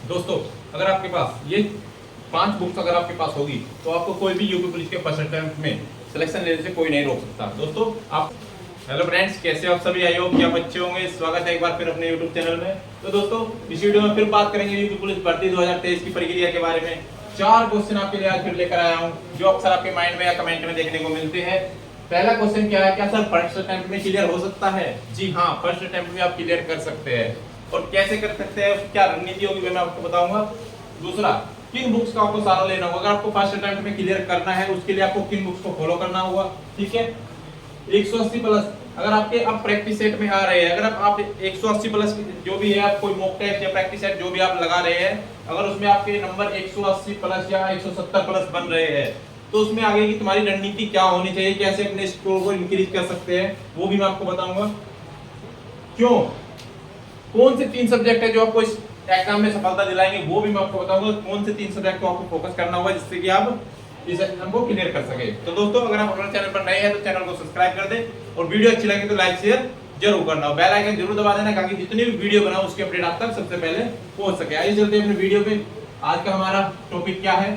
दोस्तों अगर आपके पास ये 5 बुक्स अगर आपके पास होगी तो आपको कोई भी यूपी पुलिस के फर्स्ट अटेम्प्ट में सिलेक्शन लेने से कोई नहीं रोक सकता। दोस्तों आप हेलो फ्रेंड्स, कैसे हो आप सभी? आई होप कि आप अच्छे होंगे। स्वागत है एक बार फिर अपने यूट्यूब चैनल में। तो दोस्तों इस वीडियो में फिर बात करेंगे यूपी पुलिस भर्ती 2023 की प्रक्रिया के बारे में। 4 क्वेश्चन आपके लिए आज फिर लेकर आया हूँ जो अक्सर आपके माइंड में या कमेंट में देखने को मिलते हैं। पहला क्वेश्चन क्या है, क्या सर फर्स्ट अटेम्प्ट में क्लियर हो सकता है? जी हाँ, फर्स्ट अटेम्प्ट में आप क्लियर कर सकते हैं। और कैसे कर सकते हैं, क्या रणनीति होगी मैं आपको बताऊंगा। दूसरा, किन बुक्स का आपको सहारा लेना होगा अगर आपको फर्स्ट अटेम्प्ट में क्लियर करना है, उसके लिए आपको किन बुक्स को फॉलो करना होगा। ठीक है, 180 प्लस अगर आपके अब प्रैक्टिस सेट में आ रहे हैं, अगर आप 180 प्लस जो भी है, आप कोई मॉक टेस्ट या प्रैक्टिस सेट जो भी आप लगा रहे हैं, अगर उसमें आपके नंबर 180 प्लस या 170 प्लस बन रहे हैं तो उसमें आगे की तुम्हारी रणनीति क्या होनी चाहिए, कैसे अपने स्कोर को इंक्रीज कर सकते हैं, वो भी मैं आपको बताऊंगा। क्यों, कौन से 3 सब्जेक्ट है जो आपको इस एग्जाम में सफलता दिलाएंगे, वो भी मैं आपको बताऊंगा। कौन से 3 सब्जेक्ट को आपको फोकस करना होगा जिससे कि आप इस एग्जाम को क्लियर कर सके। तो दोस्तों अगर आप हमारे चैनल पर नए हैं तो चैनल को सब्सक्राइब कर दें और वीडियो अच्छी लगे तो लाइक शेयर जरूर करना, बेल आइकन जरूर दबा देना ताकि जितनी भी वीडियो बनाऊं उसकी अपडेट आप तक सबसे पहले पहुंच सके। आइए चलते हैं अपने वीडियो पे। आज का हमारा टॉपिक क्या है?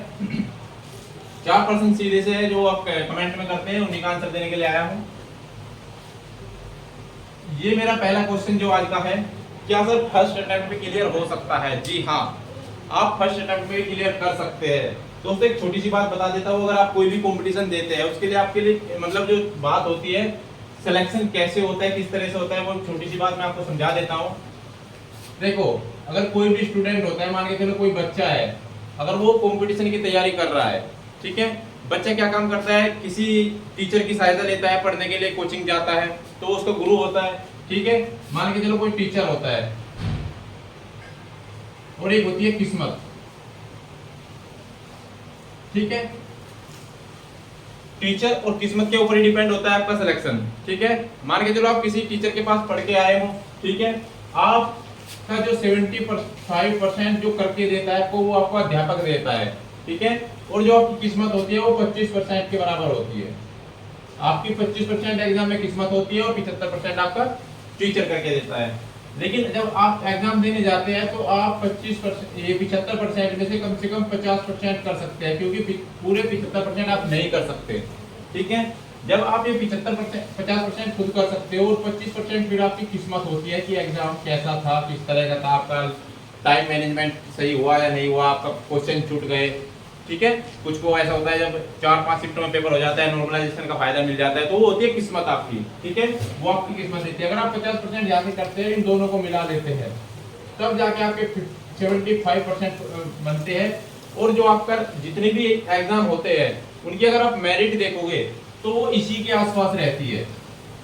4% सीधे से है जो आप कमेंट में करते हैं, उन्हीं का आंसर देने के लिए आया हूं। ये मेरा पहला क्वेश्चन जो आज का है, क्या सर फर्स्ट अटेम्प्ट में क्लियर हो सकता है? जी हाँ, आप फर्स्ट अटेम्प्ट में क्लियर कर सकते हैं। दोस्तों एक छोटी सी बात बता देता हूँ, अगर आप कोई भी कंपटीशन देते हैं उसके लिए आपके लिए मतलब जो बात होती है सिलेक्शन कैसे होता है, किस तरह से होता है, वो छोटी सी बात मैं आपको समझा देता हूँ। देखो, अगर कोई भी स्टूडेंट होता है, मान के चलो कोई बच्चा है, अगर वो कंपटीशन की तैयारी कर रहा है, ठीक है, बच्चा क्या काम करता है, किसी टीचर की सहायता लेता है, पढ़ने के लिए कोचिंग जाता है, तो उसका गुरु होता है। ठीक है, मान के चलो कोई टीचर होता है और एक होती है किस्मत। ठीक है, टीचर और किस्मत के ऊपर ही डिपेंड होता है आपका सिलेक्शन। ठीक है, मान के चलो आप किसी टीचर के पास पढ़ के आए हो, ठीक है, आपका जो 75% जो करके देता है आपको, वो आपको अध्यापक देता है। ठीक है, और जो आपकी किस्मत होती है वो 25% के बराबर होती है। आपकी 25% एग्जाम में किस्मत होती है और 75% आपका टीचर करके देता है। लेकिन जब आप एग्जाम देने जाते हैं तो आप 75% में से कम 50% कर सकते हैं, क्योंकि पूरे 75% आप नहीं कर सकते। ठीक है, जब आप ये 50% खुद कर सकते हो और 25% फिर आपकी किस्मत होती है कि एग्जाम कैसा था, किस तरह का था, आपका टाइम मैनेजमेंट सही हुआ या नहीं हुआ, आपका क्वेश्चन छूट गए। ठीक है, कुछ को ऐसा होता है जब 4-5 शिफ्टों में पेपर हो जाता है, नॉर्मलाइजेशन का फायदा मिल जाता है, तो वो होती है किस्मत आपकी। ठीक है, वो आपकी किस्मत देती है। अगर आप 50% यहाँ से करते हैं, इन दोनों को मिला लेते हैं, तब जाके आपके 75% बनते हैं। और जो आपका जितने भी एग्जाम होते हैं उनकी अगर आप मेरिट देखोगे तो वो इसी के आसपास रहती है,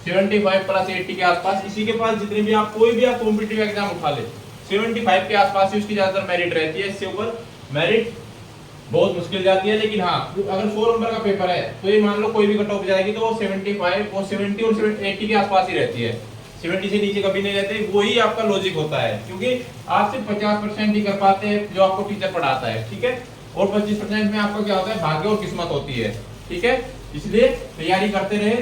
75 प्लस 80 के आसपास। इसी के पास जितने भी आप कोई भी आप कॉम्पिटिटिव एग्जाम उठा ले, 75 के आसपास ही उसकी ज्यादातर मेरिट रहती है। इससे ऊपर मेरिट बहुत मुश्किल जाती है। लेकिन हाँ, अगर 100 नंबर का पेपर है तो ये मान लो कोई भी कट ऑफ जाएगी तो वो 75 वो 70 और 80 के आसपास ही रहती है, 70 से नीचे कभी नहीं रहते। वही आपका लॉजिक होता है, क्योंकि आप सिर्फ 50% ही कर पाते हैं जो आपको टीचर पढ़ाता है। ठीक है, और 25% में आपका क्या होता है, भाग्य और किस्मत होती है। ठीक है, इसलिए तैयारी करते रहे।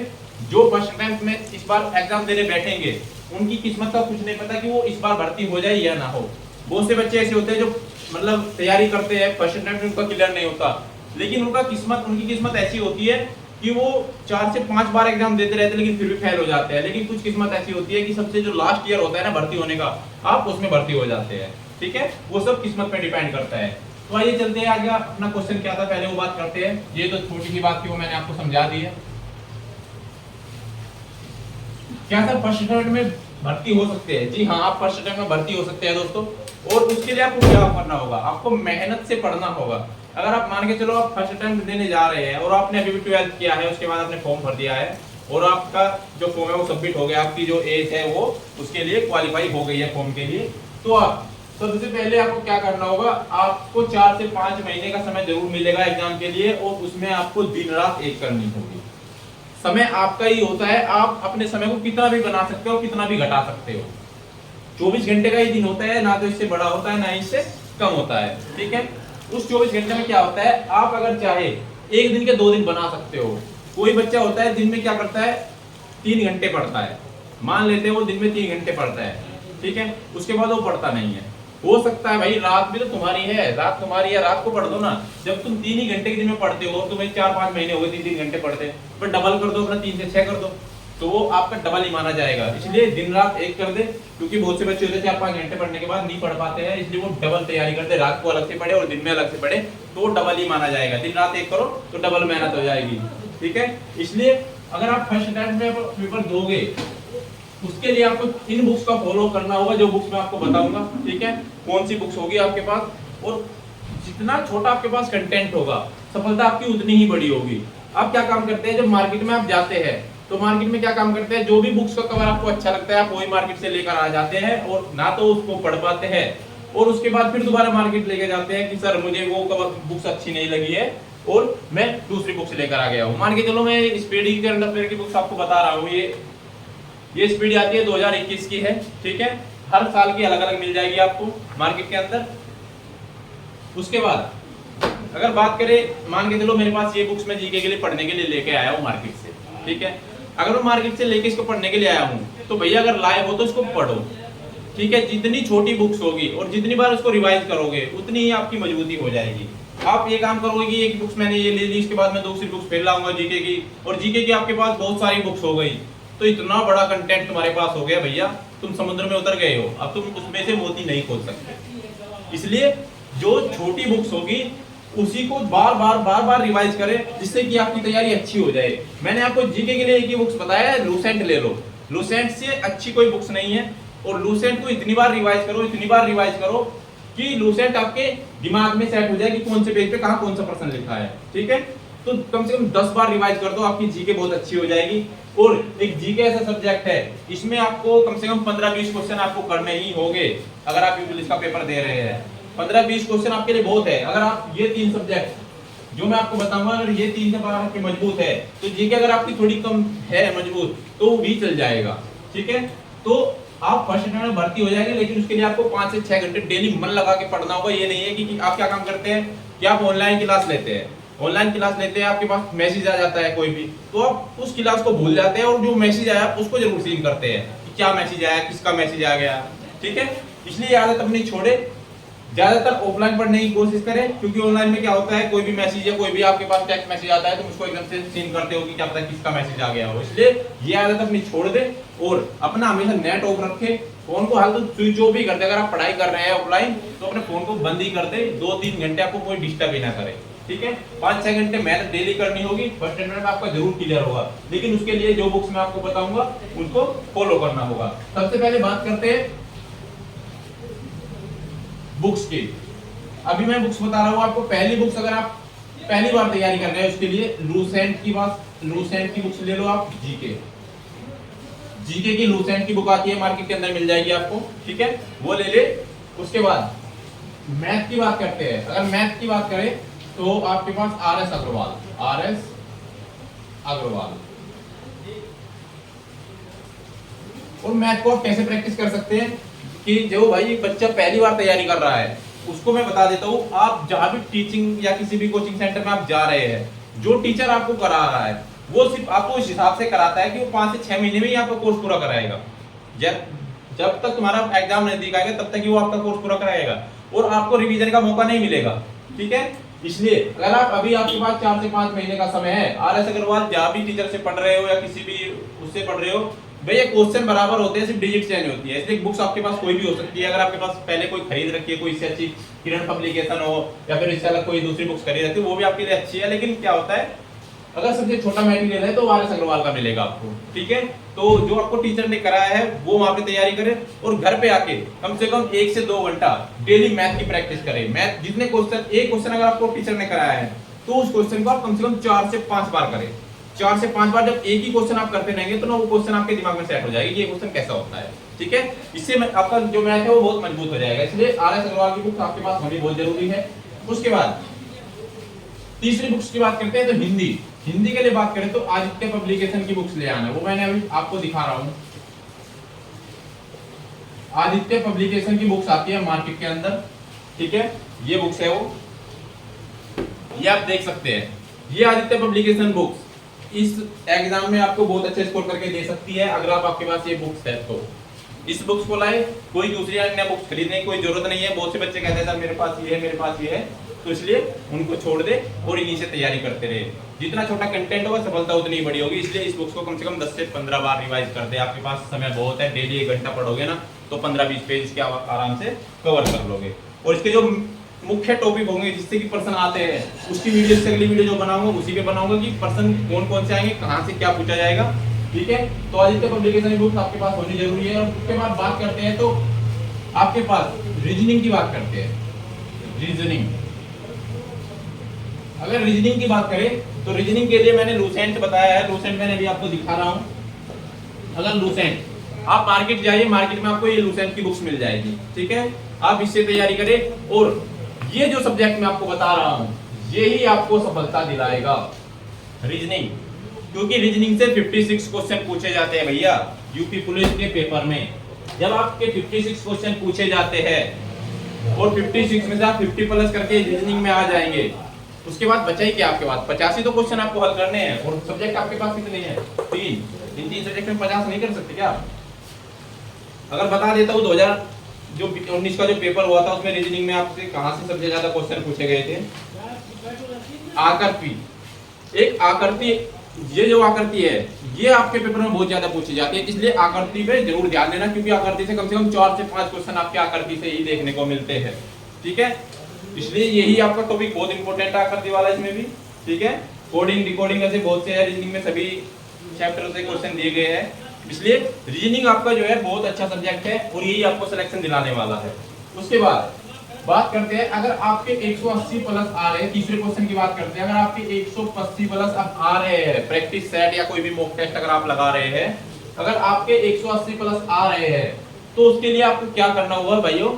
जो फर्स्ट अटेम्प्ट में इस बार एग्जाम देने बैठेंगे उनकी किस्मत का कुछ नहीं पता कि वो इस बार भर्ती हो जाए या ना हो। बहुत से बच्चे ऐसे होते हैं जो मतलब तैयारी करते हैं, फर्स्ट अटेम्प्ट में उनका क्लियर नहीं होता, लेकिन उनकी किस्मत ऐसी होती है कि वो 4 से 5 बार एग्जाम देते रहते हैं लेकिन फिर भी फेल हो जाते हैं। लेकिन कुछ किस्मत ऐसी होती है कि सबसे जो लास्ट ईयर होता है ना भर्ती होने का, आप उसमें भर्ती हो जाते हैं। ठीक है, वो सब किस्मत पे डिपेंड करता है। तो आइए चलते हैं आगे, अपना क्वेश्चन क्या था पहले वो बात करते हैं। ये तो छोटी सी बात थी, वो मैंने आपको समझा दी है। क्या सर फर्स्ट अटेम्प्ट में भर्ती हो सकते हैं? जी हाँ, आप फर्स्ट अटेम्प्ट में भर्ती हो सकते हैं दोस्तों। और उसके लिए आपको क्या करना होगा, आपको मेहनत से पढ़ना होगा। अगर आप मान के चलो आप फर्स्ट अटेम्प्ट देने जा रहे हैं और आपने अभी 12th किया है, उसके बाद आपने फॉर्म भर दिया है और आपका जो फॉर्म है वो सबमिट हो गया, आपकी जो एज है वो उसके लिए क्वालिफाई हो गई है फॉर्म के लिए, तो आप सबसे पहले आपको क्या करना होगा, आपको 4 से 5 महीने का समय जरूर मिलेगा एग्जाम के लिए, और उसमें आपको दिन रात एक करनी होगी। समय आपका ही होता है, आप अपने समय को कितना भी बना सकते हो, कितना भी घटा सकते हो। 24 घंटे का ही दिन होता है, ना तो इससे बड़ा होता है ना इससे कम होता है। ठीक है, उस 24 घंटे में क्या होता है, आप अगर चाहे एक दिन के 2 दिन बना सकते हो। कोई बच्चा होता है दिन में क्या करता है, 3 घंटे पढ़ता है, मान लेते हैं वो दिन में 3 घंटे पढ़ता है। ठीक है, उसके बाद वो पढ़ता नहीं है। हो सकता है भाई रात भी तो तुम्हारी है, रात तुम्हारी है, रात को पढ़ दो ना। जब तुम 3 ही घंटे के दिन में पढ़ते हो, तुम्हें 4-5 महीने हो गए 3-3 घंटे पढ़ते, पर डबल कर दो अपना, 3 से 6 कर दो, तो वो आपका डबल ही माना जाएगा। इसलिए दिन रात एक कर दे, क्योंकि बहुत से बच्चे होते हैं 4-5 घंटे पढ़ने के बाद नहीं पढ़ पाते हैं, इसलिए वो डबल तैयारी करते, रात को अलग से पढ़े और दिन में अलग से पढ़े, तो वो डबल ही माना जाएगा। दिन रात एक करो तो डबल मेहनत हो जाएगी, ठीक है। इसलिए अगर आप फर्स्ट अटेम्प्ट में पेपर दोगे, उसके लिए आपको इन बुक्स का फॉलो करना होगा, जो बुक्स मैं आपको बताऊंगा, ठीक है। कौन सी बुक्स होगी आपके पास, और जितना छोटा आपके पास कंटेंट होगा, सफलता आपकी उतनी ही बड़ी होगी। आप क्या काम करते हैं, जब मार्केट में आप जाते हैं तो मार्केट में क्या काम करते हैं, जो भी बुक्स का कवर आपको अच्छा लगता है आप वही मार्केट से लेकर आ जाते हैं, और ना तो उसको पढ़ पाते हैं, और उसके बाद फिर दोबारा मार्केट लेके जाते हैं कि सर मुझे वो कवर बुक्स अच्छी नहीं लगी है और मैं दूसरी बुक्स लेकर आ गया हूँ। मान के चलो मैं स्पीडी की करंट अफेयर की बुक्स आपको बता रहा हूँ, ये स्पीडी आती है 2021 की है, ठीक है। हर साल की अलग अलग मिल जाएगी आपको मार्केट के अंदर। उसके बाद अगर बात करें, मान के चलो मेरे पास ये बुक्स मैं जीके के लिए पढ़ने के लिए लेके आया हूँ मार्केट से, ठीक है। अगर मैं मार्केट से लेके इसको पढ़ने के लिए आया हूँ, तो भैया अगर लाए हो तो इसको पढ़ो, ठीक है। जितनी छोटी बुक्स होगी और जितनी बार उसको रिवाइज करोगे उतनी ही आपकी मजबूती हो जाएगी। आप ये काम करोगे कि एक बुक्स मैंने ये ले ली, इसके बाद मैं दूसरी बुक्स फिर लाऊंगा जीके की, और जीके की आपके पास बहुत सारी बुक्स हो गई, तो इतना बड़ा कंटेंट तुम्हारे पास हो गया भैया, तुम समुद्र में उतर गए हो, अब तुम उसमें से मोती नहीं खोल सकते। इसलिए जो छोटी बुक्स होगी उसी को बार बार रिवाइज करें, जिससे कि आपकी तैयारी अच्छी हो जाए। मैंने आपको जीके के लिए एक ही बुक्स बताया है, लूसेंट ले लो, लूसेंट से अच्छी कोई बुक्स नहीं है, और लूसेंट को इतनी बार रिवाइज करो कि लूसेंट आपके दिमाग में सेट हो जाए कि कौन से पेज पे कहां कौन सा प्रश्न लिखा है, ठीक है। तो कम से कम 10 बार रिवाइज कर दो, आपकी जीके बहुत अच्छी हो जाएगी। और एक जीके ऐसा सब्जेक्ट है, इसमें आपको कम से कम 15-20 क्वेश्चन आपको करने ही होंगे। अगर आप इंग्लिश का पेपर दे रहे हैं, 15-20 क्वेश्चन आपके लिए बहुत है। अगर आप ये 3 सब्जेक्ट जो मैं आपको बताऊंगा, अगर ये 3 से 12 आपके मजबूत है, तो जीके अगर आपकी थोड़ी कम है मजबूत तो भी चल जाएगा, ठीक है। तो आप फर्स्ट अटेम्प्ट में भर्ती हो जाएंगे, लेकिन उसके लिए आपको 5 से 6 घंटे डेली मन लगा के पढ़ना होगा। ये नहीं है कि आप क्या काम करते हैं कि आप ऑनलाइन क्लास लेते हैं, आपके पास मैसेज आ जाता है कोई भी, तो आप उस क्लास को भूल जाते हैं, और जो मैसेज आया उसको जरूर सीन करते हैं कि क्या मैसेज आया, किसका मैसेज आ गया, ठीक है। इसलिए आदत अपनी छोड़े, ज्यादातर ऑफलाइन पढ़ने की कोशिश करें, क्योंकि ऑनलाइन में क्या होता है, कोई भी मैसेज या कोई भी आपके पास टेक्स्ट मैसेज आता है तो उसको एकदम से सीन करते हो कि क्या पता किसका मैसेज आ गया हो। इसलिए ये आदत अपनी छोड़ दे, और अपना हमेशा नेट ऑफ रखे, फोन को हाल तो स्विच ऑफ भी कर दे। अगर आप पढ़ाई कर रहे हैं ऑफलाइन तो अपने फोन को बंद ही कर दे, 2-3 घंटे आपको कोई डिस्टर्ब ही ना करे, ठीक है। 5-6 घंटे मेहनत डेली करनी होगी, फर्स्ट अटेम्प्ट आपका जरूर क्लियर होगा, लेकिन उसके लिए जो बुक्स मैं आपको बताऊंगा उनको फॉलो करना होगा। सबसे पहले बात करते हैं बुक्स की। अभी मैं बुक्स बता रहा हूँ आपको। पहली बुक्स अगर आप पहली बार तैयारी कर रहे हैं उसके लिए लूसेंट की बुक्स ले लो आप। जीके की लूसेंट की बुक आती है, मार्केट के अंदर मिल जाएगी आपको, ठीक है, वो ले ले। उसके बाद मैथ की बात करते हैं। अगर मैथ की बात करें तो आपके पास आर एस अग्रवाल। और मैथ को आप कैसे प्रैक्टिस कर सकते हैं कि जो भाई बच्चा पहली बार तैयारी कर रहा है उसको मैं बता देता हूँ। आप जहां भी टीचिंग या किसी भी कोचिंग सेंटर में आप जा रहे हैं, जो टीचर आपको करा रहा है वो सिर्फ आपको इस हिसाब से कराता है कि वो 5 से 6 महीने में ही आपका कोर्स पूरा कराएगा। जब तक तुम्हारा एग्जाम नजदीक आएगा तब तक ही वो आपका कोर्स पूरा कराएगा, और आपको रिवीजन का मौका नहीं मिलेगा, ठीक है। इसलिए अगर आप अभी आपके पास 4 से 5 महीने का समय है, आर एस अग्रवाल जहां भी टीचर से पढ़ रहे हो या किसी भी उससे पढ़ रहे हो, भैया क्वेश्चन बराबर होते हैं, सिर्फ डिजिट चेंज होती है। इसलिए बुक्स आपके पास कोई भी हो सकती है। अगर आपके पास पहले कोई खरीद रखी है, कोई इससे अच्छी किरण पब्लिकेशन हो, या फिर इससे अलग कोई दूसरी बुक्स खरीद रखी है, वो भी आपके लिए अच्छी है। लेकिन क्या होता है, अगर सबसे छोटा मटेरियल है तो आर एस अग्रवाल का मिलेगा आपको, ठीक है। तो जो आपको टीचर ने कराया है वो वहां पे तैयारी करें, और घर पे आके कम से कम 1 से 2 घंटा डेली मैथ की प्रैक्टिस करें। मैथ जितने क्वेश्चन, एक क्वेश्चन अगर आपको टीचर ने कराया है तो उस क्वेश्चन को आप कम से कम 4 से 5 बार करें। 4 से 5 बार जब एक ही क्वेश्चन आप करते रहेंगे तो ना वो क्वेश्चन आपके दिमाग में सेट हो जाएगी, ये क्वेश्चन कैसा होता है, ठीक है। इससे आपका जो मैथ है वो बहुत मजबूत हो जाएगा। इसलिए आर एस अग्रवाल की बुक आपके पास होनी बहुत जरूरी है। उसके बाद तीसरी बुक्स की बात करते हैं तो हिंदी के लिए बात करें तो आदित्य पब्लिकेशन की बुक्स ले आना, वो मैंने अभी आपको दिखा रहा हूं। आदित्य पब्लिकेशन की बुक्स आती है मार्केट के अंदर, ठीक है। ये बुक्स है वो, ये आप देख सकते हैं। ये आदित्य पब्लिकेशन बुक्स इस एग्जाम में आपको बहुत अच्छे स्कोर करके दे सकती है, अगर आपके पास ये बुक्स है तो, इस बुक्स को लाए, कोई दूसरी अन्य बुक्स खरीदने की कोई जरूरत नहीं है। बहुत से बच्चे कहते हैं सर मेरे पास ये है, मेरे पास ये है, तो इसलिए उनको छोड़ दे और इन्हीं से तैयारी करते रहे। जितना छोटा कंटेंट होगा सफलता उतनी बड़ी होगी। इसलिए इस बुक्स को कम से कम 10 से 15 बार रिवाइज कर दे। आपके पास समय बहुत है, डेली 1 घंटा पढ़ोगे ना तो 15-20 पेज इसके आराम से कवर कर लोगे। और इसके जो मुख्य टॉपिक होंगे जिससे कि प्रश्न आते हैं उसकी वीडियो से अगली वीडियो जो बनाऊंगा उसी पे बनाऊंगा कि प्रश्न कौन कौन से आएंगे, कहाँ से क्या पूछा जाएगा। ठीक है, तो आदित्य पब्लिकेशन बुक्स आपके पास होनी जरूरी है। और उसके बाद बात करते हैं तो आपके पास रीजनिंग की बात करते हैं। रीजनिंग, अगर रीजनिंग की बात करें तो रीजनिंग के लिए मैंने लूसेंट बताया है। लूसेंट मैंने अभी आपको दिखा रहा हूं। अगर लूसेंट आप मार्केट जाइए, मार्केट में आपको ये लूसेंट की बुक्स मिल जाएगी। ठीक है, आप इससे तैयारी करें। और ये जो सब्जेक्ट मैं आपको बता रहा हूं यही आपको सफलता दिलाएगा, रीजनिंग। क्योंकि रीजनिंग से 56 क्वेश्चन पूछे जाते हैं भैया यूपी पुलिस के पेपर में। जब आपके 56 क्वेश्चन पूछे जाते हैं और 56 में से आप 50 प्लस करके रीजनिंग में आ जाएंगे, उसके बाद बचा ही क्या आपके पास? 85 तो क्वेश्चन आपको हल करने हैं। और सब्जेक्ट आपके पास कितने हैं? 3। इन 3 सब्जेक्ट में 50 नहीं कर सकते क्या? अगर बता देता हूँ 2019 का जो पेपर हुआ था उसमें रीजनिंग में आपसे कहां से सबसे ज्यादा क्वेश्चन पूछे गए थे? आकृति। एक आकृति, ये जो आकृति है ये आपके पेपर में बहुत ज्यादा पूछी जाती है, इसलिए आकृति पे जरूर ध्यान देना। क्योंकि आकृति से कम 4 से 5 क्वेश्चन आपके आकृति से ही देखने को मिलते हैं। ठीक है, इसलिए यही आपका टॉपिक बहुत इंपॉर्टेंट है आकृति वाला इसमें भी। ठीक है, कोडिंग डिकोडिंग ऐसे बहुत से रीजनिंग में सभी चैप्टर से क्वेश्चन दिए गए हैं। इसलिए रीजनिंग आपका जो है बहुत अच्छा सब्जेक्ट है और यही आपको सिलेक्शन दिलाने वाला है। उसके बाद बात करते हैं, अगर आपके 180 प्लस आ रहे हैं, तीसरे क्वेश्चन की बात करते हैं। अगर आपके 180 प्लस अब आ रहे हैं, प्रैक्टिस सेट या कोई भी मॉक टेस्ट अगर आप लगा रहे हैं, अगर आपके 180 प्लस आ रहे हैं तो उसके लिए आपको क्या करना होगा भाइयों?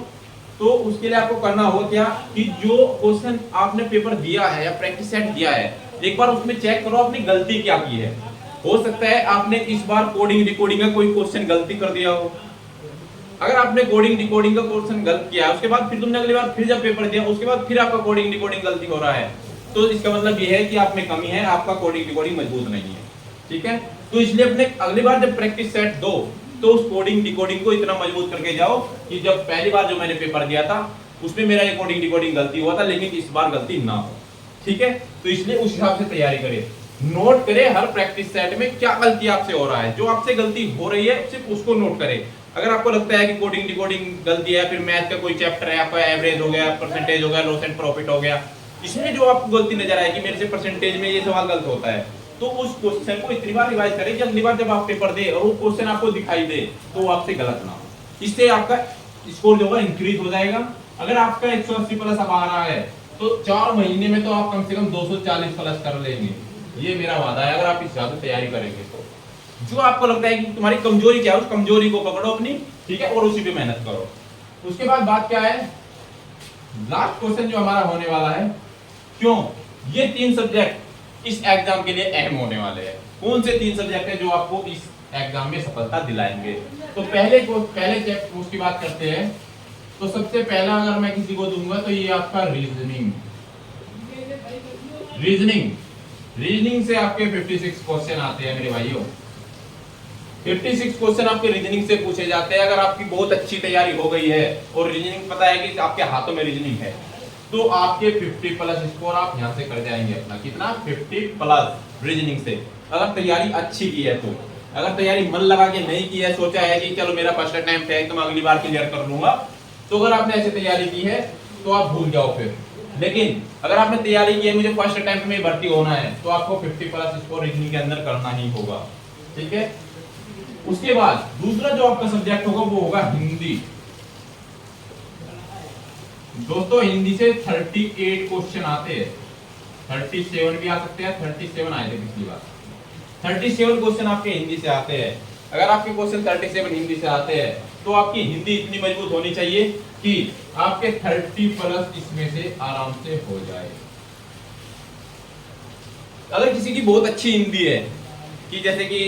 तो उसके लिए आपको करना होगा क्या कि जो क्वेश्चन आपने पेपर दिया है या प्रैक्टिस सेट दिया है, एक बार उसमें चेक करो आपने गलती क्या की है। हो सकता है आपने इस बार कोडिंग डिकोडिंग का कोई क्वेश्चन गलती कर दिया हो। अगर आपने कोडिंग डिकोडिंग का क्वेश्चन गलत किया है, उसके बाद फिर तुमने अगली बार फिर जब पेपर दिया उसके बाद फिर आपका कोडिंग डिकोडिंग गलती हो रहा है, तो इसका मतलब ये है कि आप में कमी है, आपका कोडिंग डिकोडिंग मजबूत नहीं है। ठीक है, तो इसलिए अपने अगली बार जब प्रैक्टिस सेट दो तो उस कोडिंग डिकोडिंग को इतना मजबूत करके जाओ कि जब पहली बार जो मैंने पेपर दिया था उसमें मेरा ये कोडिंग डिकोडिंग गलती हुआ था, लेकिन इस बार गलती ना हो। ठीक है, तो इसलिए उस हिसाब से तैयारी करें। नोट करें हर प्रैक्टिस सेट में क्या गलती आपसे हो रहा है, जो आपसे गलती हो रही है सिर्फ उसको नोट करें। अगर आपको लगता है कि कोडिंग डिकोडिंग गलती है, फिर मैथ का कोई चैप्टर है, आपका एवरेज हो गया, परसेंटेज हो गया, लॉस एंड प्रॉफिट हो गया, इसमें जो आपको गलती नजर आए कि मेरे से परसेंटेज में ये सवाल गलत होता है, तो उस क्वेश्चन को इतनी बार रिवाइज करें कि अगली बार जब आप पेपर दे और वो क्वेश्चन आपको दिखाई दे तो वो आपसे गलत ना हो। इससे आपका स्कोर जो होगा इंक्रीज हो जाएगा। अगर आपका 180 प्लस अब आ रहा है तो 4 महीने में तो आप कम से कम 240 प्लस कर लेंगे, ये मेरा वादा है। अगर आप इस हिसाब से तैयारी करेंगे तो जो आपको लगता है कि तुम्हारी कमजोरी क्या है उस कमजोरी को पकड़ो अपनी, ठीक है, और उसी पे मेहनत करो। उसके बाद बात क्या है, लास्ट क्वेश्चन जो हमारा होने वाला है, क्यों ये 3 सब्जेक्ट इस एग्जाम के लिए अहम होने वाले हैं। कौन से 3 सब्जेक्ट हैं जो आपको इस एग्जाम में सफलता दिलाएंगे? तो पहले चैप्टर उसकी बात करते हैं। तो सबसे पहला अगर मैं किसी को दूंगा तो ये आपका रीजनिंग। रीजनिंग से आपके 56 क्वेश्चन आते हैं मेरे भाइयों। 56 क्वेश्चन आपके रीजनिंग से पूछे जाते हैं। अगर आपकी बहुत अच्छी तैयारी हो गई है और रीजनिंग पता है कि आपके हाथों में रीजनिंग है तो आपके 50 प्लस स्कोर आप यहां से कर जाएंगे अपना। कितना? 50 प्लस रीजनिंग से। अगर तैयारी अच्छी की है तो। अगर तैयारी मन लगा के नहीं की है, सोचा है कि चलो मेरा फर्स्ट अटेम्प्ट है तो मैं अगली बार क्लियर कर लूंगा, तो अगर आपने ऐसे तैयारी की है तो आप भूल जाओ फिर। लेकिन अगर आपने तैयारी की है मुझे फर्स्ट अटेम्प्ट में भर्ती होना है तो आपको 50 प्लस स्कोर रीजनिंग के अंदर करना ही होगा। ठीक है, उसके बाद दूसरा जो आपका सब्जेक्ट होगा वो होगा हिंदी। दोस्तों हिंदी से 38 क्वेश्चन आते हैं, 37 भी आ सकते हैं, 37 आए थे पिछली बार। 37 क्वेश्चन आपके हिंदी से आते हैं। अगर आपके क्वेश्चन 37 हिंदी से आते हैं तो आपकी हिंदी इतनी मजबूत होनी चाहिए कि आपके 30 प्लस इसमें से आराम से हो जाए। अगर किसी की बहुत अच्छी हिंदी है कि जैसे कि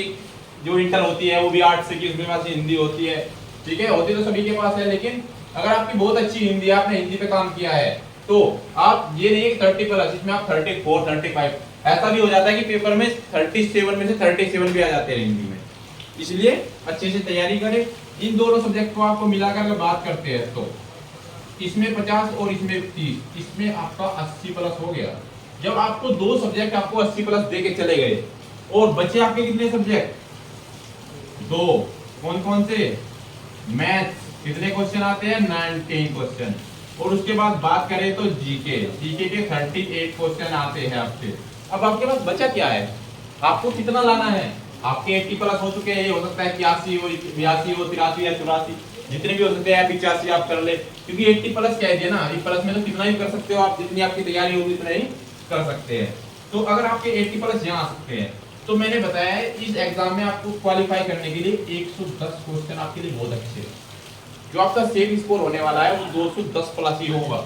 जो इंटर होती है वो भी 8 से की उसके पास हिंदी होती है, ठीक है, होती तो सभी के पास है, लेकिन अगर आपकी बहुत अच्छी हिंदी है, आपने हिंदी पे काम किया है, तो आप ये नहीं है कि 30 प्लस, इसमें आप 34, 35 ऐसा भी हो जाता है कि पेपर में 37 में से 37 भी आ जाते हैं हिंदी में। इसलिए अच्छे से तैयारी करें। इन दोनों सब्जेक्ट को आपको मिलाकर अगर बात करते हैं तो इसमें 50 और इसमें 30, इसमें आपका 80 प्लस हो गया। जब आपको दो सब्जेक्ट आपको 80 प्लस दे के चले गए और बचे आपके कितने सब्जेक्ट, दो, कौन कौन से, मैथ्स कितने क्वेश्चन आते हैं, 19 क्वेश्चन, और उसके बाद बात करें तो जीके के 38 क्वेश्चन आते हैं आपसे। अब आपके पास बचा क्या है, आपको कितना लाना है, आपके 80 प्लस हो चुके हैं, ये हो सकता है 81 हो, 82 हो, 83 या 84, जितने भी हो सकते हैं, 85 आप कर ले, क्योंकि 80 प्लस कह दिया ना, 80 प्लस में तो कितना ही कर सकते हो आप, जितनी आपकी तैयारी होगी उतना ही कर सकते हैं। तो अगर आपके 80 प्लस यहाँ आ सकते हैं तो मैंने बताया है इस एग्जाम में आपको क्वालिफाई करने के लिए 110 क्वेश्चन आपके लिए बहुत अच्छे हैं। जो आपका सेफ स्कोर होने वाला है वो 210 प्लस ही होगा,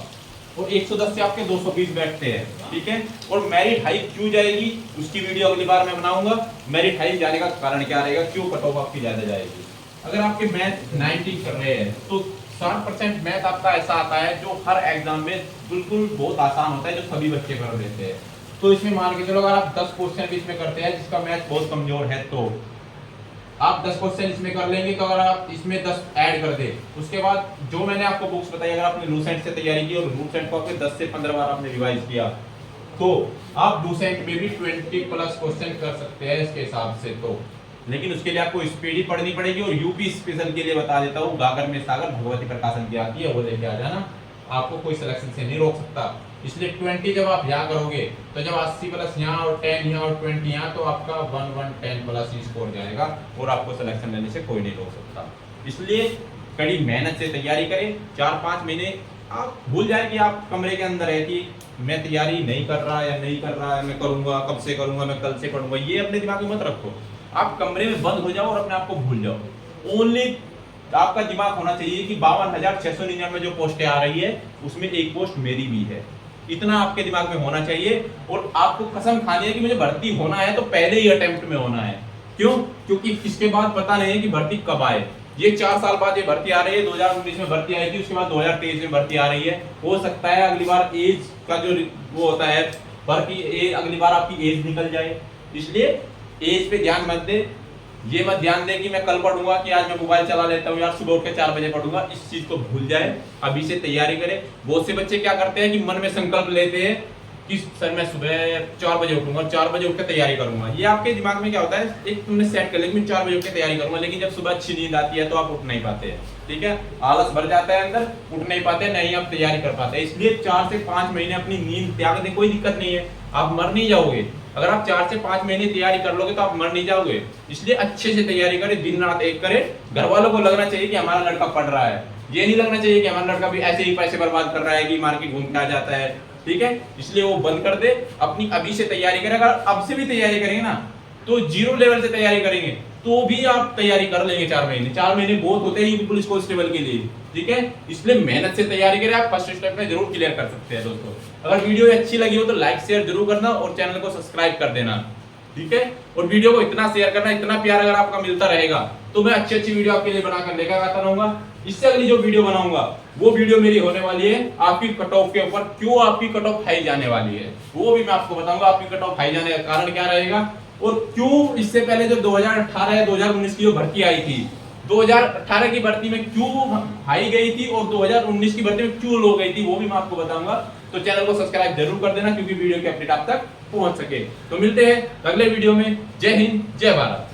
और 110 से आपके 220 बैठते हैं, ठीक है। और मेरिट हाइक क्यों जाएगी उसकी वीडियो अगली बार मैं बनाऊंगा। मेरिट हाइक जाने का कारण क्या रहेगा, क्यों कट ऑफ आपकी ज्यादा जाएगी। अगर आपके मैथ 90 कर रहे हैं तो 60% मैथ आपका ऐसा आता है जो हर एग्जाम में बिल्कुल बहुत आसान होता है, जो सभी बच्चे कर देते हैं। तो इसमें मान के चलो अगर आप 10 क्वेश्चन भी इसमें करते हैं जिसका मैथ बहुत कमजोर है, तो आप 10 क्वेश्चन इसमें कर लेंगे, तो अगर आप इसमें 10 ऐड कर दे, उसके बाद जो मैंने आपको बुक्स बताई, अगर आपने लूसेंट से तैयारी की और लूसेंट को आपके 10 से 15 बार आपने रिवाइज किया, तो आप लूसेंट में भी 20 प्लस क्वेश्चन कर सकते हैं इसके हिसाब से। तो लेकिन उसके लिए आपको स्पीड ही पढ़नी पड़ेगी, और यूपी स्पेशल के लिए बता देता हूँ, गागर में सागर भगवती प्रकाशन की आती है, वो लेके आ जाना, आपको कोई सिलेक्शन से नहीं रोक सकता। इसलिए 20 जब आप यहाँ करोगे तो जब 80 प्लस यहाँ और 10 यहाँ और 20 यहाँ, तो आपका 1110 प्लस ही स्कोर जाएगा, और आपको सिलेक्शन लेने से कोई नहीं रोक सकता। इसलिए कड़ी मेहनत से तैयारी करें। 4-5 महीने आप भूल जाए कि आप कमरे के अंदर है कि मैं तैयारी नहीं कर रहा या नहीं कर रहा है, मैं करूंगा, कब से करूंगा, मैं कल से करूंगा, ये अपने दिमाग में मत रखो। आप कमरे में बंद हो जाओ और अपने आप को भूल जाओ। ओनली आपका दिमाग होना चाहिए कि 52,699 जो पोस्टें आ रही है उसमें एक पोस्ट मेरी भी है, इतना आपके दिमाग में होना चाहिए। और आपको कसम खानी है कि मुझे भर्ती होना है तो पहले ही अटेम्प्ट में होना है। क्यों? क्योंकि इसके बाद पता नहीं है कि भर्ती कब आए। ये 4 साल बाद ये भर्ती आ रही है, 2019 में भर्ती आई थी, उसके बाद 2023 में भर्ती आ रही है। हो सकता है अगली बार एज का जो वो होता है भर्ती, अगली बार आपकी एज निकल जाए, इसलिए एज पे ध्यान मत दे। ये मत ध्यान दे कि मैं कल पढ़ूंगा, कि आज मैं मोबाइल चला लेता हूँ यार, सुबह उठ के 4 बजे पढ़ूंगा, इस चीज को भूल जाए, अभी से तैयारी करें। बहुत से बच्चे क्या करते हैं कि मन में संकल्प लेते हैं कि सर मैं सुबह 4 बजे उठूंगा, 4 बजे उठ के तैयारी करूंगा। ये आपके दिमाग में क्या होता है, एक तुमने सेट कर लिया कि मैं 4 बजे उठ के तैयारी करूंगा, लेकिन जब सुबह अच्छी नींद आती है तो आप उठ नहीं पाते हैं, ठीक है, आलस भर जाता है अंदर, उठ नहीं पाते, नहीं आप तैयारी कर पाते। इसलिए 4 से 5 महीने अपनी नींद त्याग दें, कोई दिक्कत नहीं है, आप मर नहीं जाओगे। अगर आप 4 से 5 महीने तैयारी कर लोगे तो आप मर नहीं जाओगे। इसलिए अच्छे से तैयारी करें, दिन रात एक करें। घर वालों को लगना चाहिए कि हमारा लड़का पढ़ रहा है, ये नहीं लगना चाहिए कि हमारा लड़का भी ऐसे ही पैसे बर्बाद कर रहा है कि मार्केट घूम के आ जाता है, ठीक है। इसलिए वो बंद कर दे, अपनी अभी से तैयारी करें। अगर अब से भी तैयारी करेंगे ना तो 0 लेवल से तैयारी करेंगे तो भी आप तैयारी कर लेंगे। 4 महीने, 4 महीने बहुत होते हैं पुलिस कांस्टेबल के लिए, ठीक है। इसलिए मेहनत से तैयारी करें, आप फर्स्ट स्टेप में जरूर क्लियर कर सकते हैं दोस्तों। अगर वीडियो अच्छी लगी हो तो लाइक शेयर जरूर करना और चैनल को सब्सक्राइब कर देना, ठीक है। और वीडियो को इतना शेयर करना, इतना प्यार अगर आपका मिलता रहेगा तो मैं अच्छी वीडियो आपके लिए बनाकर लेकर आता रहूंगा। इससे अगली जो वीडियो बनाऊंगा वो वीडियो मेरी होने वाली है आपकी कट ऑफ के ऊपर, क्यों आपकी कट ऑफ हाई जाने वाली है वो भी मैं आपको बताऊंगा। आपकी कट ऑफ हाई जाने का कारण क्या रहेगा, और क्यों इससे पहले जो 2018 या 2019 की जो भर्ती आई थी, 2018 की भर्ती में क्यों हाई गई थी और 2019 की भर्ती में क्यों लो गई थी, वो भी मैं आपको बताऊंगा। तो चैनल को सब्सक्राइब जरूर कर देना, क्योंकि वीडियो की अपडेट आप तक पहुंच सके। तो मिलते हैं अगले वीडियो में। जय हिंद, जय भारत।